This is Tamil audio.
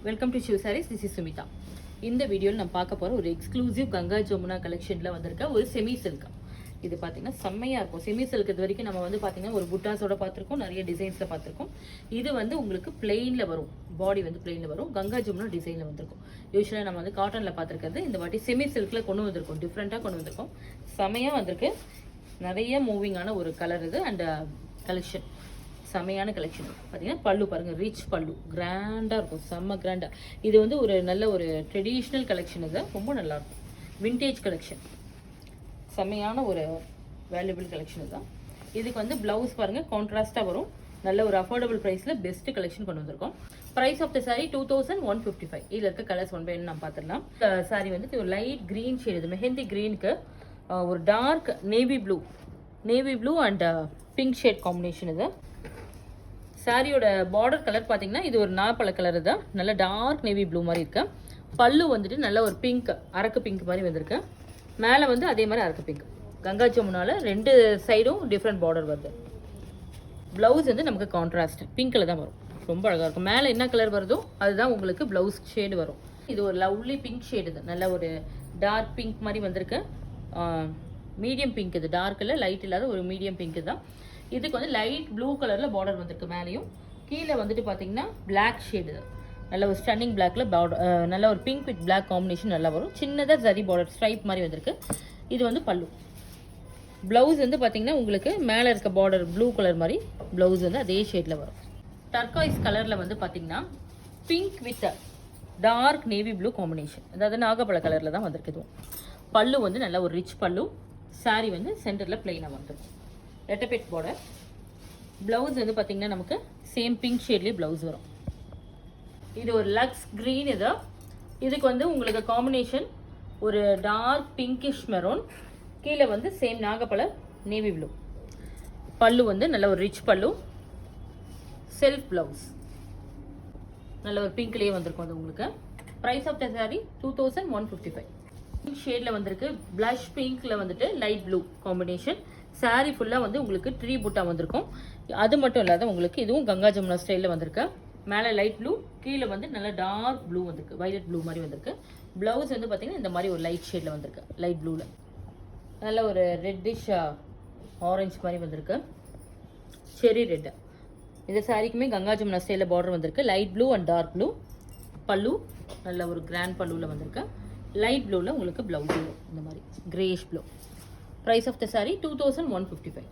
Welcome to Shiv Sarees. This is Sumitha. இந்த வீடியோவில் நம்ம பார்க்க போகிற ஒரு எக்ஸ்க்ளூசிவ் கங்கா ஜமுனா கலெக்ஷனில் வந்திருக்க ஒரு செமி சில்க். இது பார்த்தீங்கன்னா செம்மையாக இருக்கும். செமி சில்க் இது வரைக்கும் நம்ம வந்து பார்த்தீங்கன்னா ஒரு புட்டாஸோட பார்த்துருக்கோம், நிறைய டிசைன்ஸில் பார்த்துருக்கோம். இது வந்து உங்களுக்கு பிளெயினில் வரும், பாடி வந்து பிளெயினில் வரும், கங்கா ஜமுனா டிசைனில் வந்திருக்கும். யூஸ்வலாக நம்ம வந்து காட்டனில் பார்த்துருக்கிறது இந்த வாட்டி செமி சில்கில் கொண்டு வந்திருக்கோம், டிஃப்ரெண்ட்டாக கொண்டு வந்திருக்கோம். செம்மையாக வந்திருக்கு, நிறைய மூவிங்கான ஒரு கலர் இது அண்ட் கலெக்ஷன். செமையான கலெக்ஷன் பார்த்தீங்கன்னா பல்லு பாருங்கள், ரிச் பல்லு, கிராண்டாக இருக்கும், செம்ம கிராண்டாக. இது வந்து ஒரு நல்ல ஒரு ட்ரெடிஷ்னல் கலெக்ஷன், இது ரொம்ப நல்லாயிருக்கும், விண்டேஜ் கலெக்ஷன், செம்மையான ஒரு வேல்யூபிள் கலெக்ஷன் தான். இதுக்கு வந்து ப்ளவுஸ் பாருங்கள் கான்ட்ராஸ்ட்டாக வரும், நல்ல ஒரு அஃபோர்டபுள் ப்ரைஸில் பெஸ்ட் கலெக்ஷன் கொண்டு வந்திருக்கோம். Price of the sari 2155. இதில் இருக்க கலர்ஸ் ஒன் பை நம்ம பார்த்துடலாம். சாரீ வந்து ஒரு லைட் க்ரீன் ஷேட், இது மெஹந்தி க்ரீனுக்கு ஒரு dark navy blue and pink shade combination. இது சாரியோட பார்டர் கலர் பார்த்தீங்கன்னா இது ஒரு நாப்பழ கலர் தான், நல்ல டார்க் நேவி ப்ளூ மாதிரி இருக்கு. பல்லு வந்துட்டு நல்ல ஒரு பிங்க், அரக்கு பிங்க் மாதிரி வந்திருக்கு. மேலே வந்து அதே மாதிரி அரக்கு பிங்க். கங்கா ஜமுனால ரெண்டு சைடும் டிஃப்ரெண்ட் பார்டர் வருது. ப்ளவுஸ் வந்து நமக்கு கான்ட்ராஸ்ட் பிங்க்கில் தான் வரும், ரொம்ப அழகாக இருக்கும். மேலே என்ன கலர் வருதோ அதுதான் உங்களுக்கு ப்ளவுஸ் ஷேடு வரும். இது ஒரு லவ்லி பிங்க் ஷேடு, இது நல்ல ஒரு டார்க் பிங்க் மாதிரி வந்திருக்கு. மீடியம் பிங்க், இது டார்க் இல்லை, லைட் இல்லாத ஒரு மீடியம் பிங்க் தான். இதுக்கு வந்து லைட் ப்ளூ கலரில் பார்டர் வந்திருக்கு. மேலேயும் கீழே வந்துட்டு பார்த்தீங்கன்னா பிளாக் ஷேடு, நல்ல ஒரு ஸ்டன்னிங் பிளாக்ல பார்டர், நல்ல ஒரு பிங்க் வித் பிளாக் காம்பினேஷன் நல்லா வரும். சின்னதாக ஜரி பார்டர் ஸ்ட்ரைப் மாதிரி வந்திருக்கு. இது வந்து பல்லு. ப்ளவுஸ் வந்து பார்த்தீங்கன்னா உங்களுக்கு மேலே இருக்க பார்டர் ப்ளூ கலர் மாதிரி ப்ளவுஸ் வந்து அதே ஷேடில் வரும். டர்காய்ஸ் கலரில் வந்து பார்த்தீங்கன்னா pink with dark navy blue combination, அதாவது நாகப்பழ கலரில் தான் வந்திருக்கு. இதுவும் பல்லு வந்து நல்ல ஒரு ரிச் பல்லு. சாரி வந்து சென்டரில் பிளெயினாக வந்துருக்கும், ரெட்டபெட் பார்டர். ப்ளவுஸ் வந்து பார்த்தீங்கன்னா நமக்கு சேம் பிங்க் ஷேட்லேயே ப்ளவுஸ் வரும். இது ஒரு லக்ஸ் க்ரீன். இதுக்கு வந்து உங்களுக்கு காம்பினேஷன் ஒரு டார்க் பிங்கிஷ் மெரூன், கீழே வந்து சேம் நாகப்பழ நேவி ப்ளூ. பல்லு வந்து நல்ல ஒரு ரிச் பல்லு, செல்ஃப் ப்ளவுஸ் நல்ல ஒரு பிங்க்லேயே வந்திருக்கும். அது உங்களுக்கு price of the sari 2155. Pink ஷேடில் வந்திருக்கு, ப்ளஷ் பிங்க்கில் வந்துட்டு லைட் ப்ளூ காம்பினேஷன். சாரீ ஃபுல்லாக வந்து உங்களுக்கு ட்ரீ பூட்டா வந்திருக்கும். அது மட்டும் இல்லாத உங்களுக்கு இதுவும் கங்கா ஜமுனா ஸ்டைலில் வந்திருக்கு. மேலே லைட் ப்ளூ, கீழே வந்து நல்ல டார்க் ப்ளூ வந்திருக்கு, வைலட் ப்ளூ மாதிரி வந்திருக்கு. ப்ளவுஸ் வந்து பார்த்தீங்கன்னா இந்த மாதிரி ஒரு லைட் ஷேடில் வந்திருக்கு, லைட் ப்ளூவில் நல்ல ஒரு ரெட்டிஷ் ஆரஞ்சு மாதிரி வந்திருக்கு, செரி ரெட்டு. இந்த சாரீக்குமே கங்கா ஜமுனா ஸ்டைலில் பார்டர் வந்திருக்கு, light blue and dark blue. பல்லு நல்ல ஒரு கிராண்ட் பல்லுவில் வந்திருக்கு. லைட் ப்ளூவில் உங்களுக்கு ப்ளவுஸ் இந்த மாதிரி Grace blue. Price of the saree 2155.